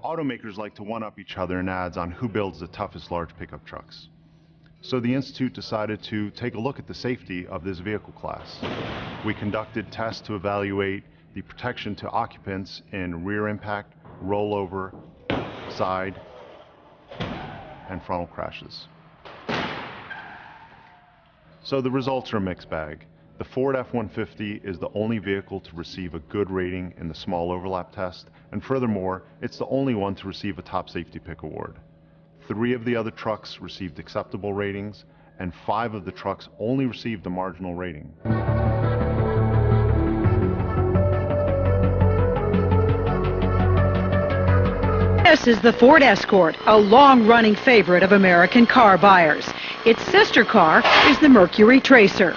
Automakers like to one-up each other in ads on who builds the toughest large pickup trucks. So the Institute decided to take a look at the safety of this vehicle class. We conducted tests to evaluate the protection to occupants in rear impact, rollover, side, and frontal crashes. So the results are a mixed bag. The Ford F-150 is the only vehicle to receive a good rating in the small overlap test, and furthermore, it's the only one to receive a Top Safety Pick award. 3 of the other trucks received acceptable ratings, and 5 of the trucks only received a marginal rating. This is the Ford Escort, a long-running favorite of American car buyers. Its sister car is the Mercury Tracer.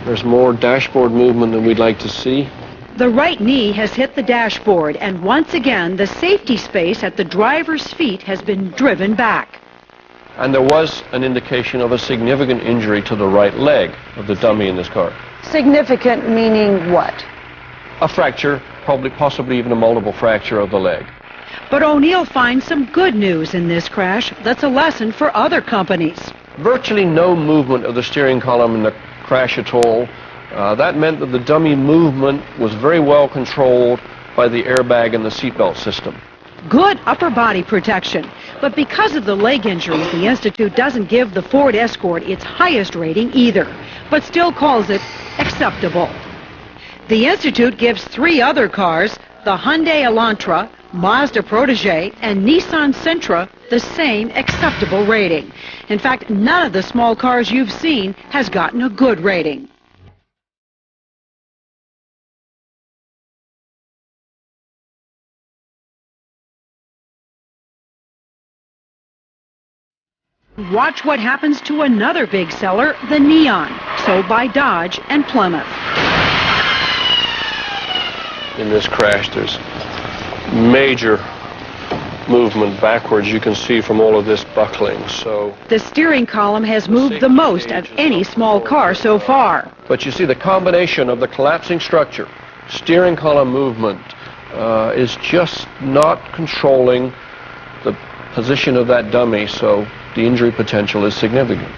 There's more dashboard movement than we'd like to see. The right knee has hit the dashboard, and once again, the safety space at the driver's feet has been driven back. And there was an indication of a significant injury to the right leg of the dummy in this car. Significant meaning what? A fracture, possibly even a multiple fracture of the leg. But O'Neill finds some good news in this crash that's a lesson for other companies. Virtually no movement of the steering column in the crash at all. That meant that the dummy movement was very well controlled by the airbag and the seatbelt system. Good upper body protection. But because of the leg injuries, the Institute doesn't give the Ford Escort its highest rating either, but still calls it acceptable. The Institute gives 3 other cars, the Hyundai Elantra, Mazda Protege, and Nissan Sentra, the same acceptable rating. In fact, none of the small cars you've seen has gotten a good rating. Watch what happens to another big seller, the Neon, sold by Dodge and Plymouth. In this crash, there's major movement backwards, you can see from all of this buckling. So the steering column has moved the most of any small car so far. But you see the combination of the collapsing structure, steering column movement, is just not controlling the position of that dummy, so the injury potential is significant.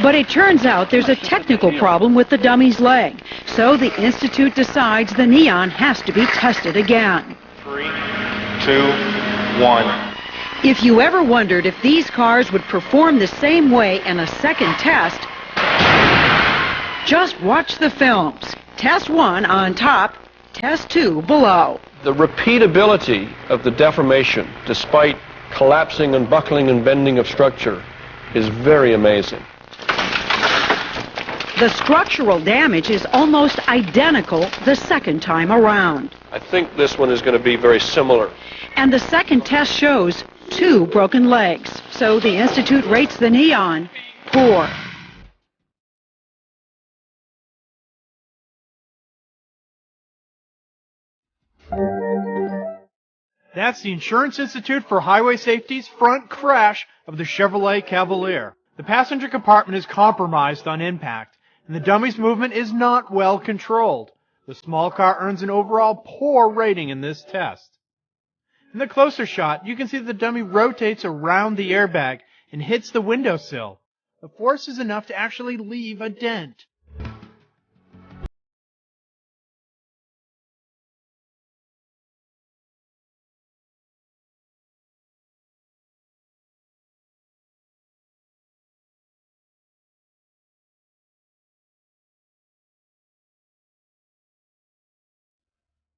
But it turns out there's a technical problem with the dummy's leg, so the Institute decides the Neon has to be tested again. 3, 2, 1. If you ever wondered if these cars would perform the same way in a second test, just watch the films. Test 1 on top, test 2 below. The repeatability of the deformation, despite collapsing and buckling and bending of structure, is very amazing. The structural damage is almost identical the second time around. I think this one is going to be very similar. And the second test shows 2 broken legs. So the Institute rates the Neon 4. That's the Insurance Institute for Highway Safety's front crash of the Chevrolet Cavalier. The passenger compartment is compromised on impact, and the dummy's movement is not well controlled. The small car earns an overall poor rating in this test. In the closer shot, you can see that the dummy rotates around the airbag and hits the windowsill. The force is enough to actually leave a dent.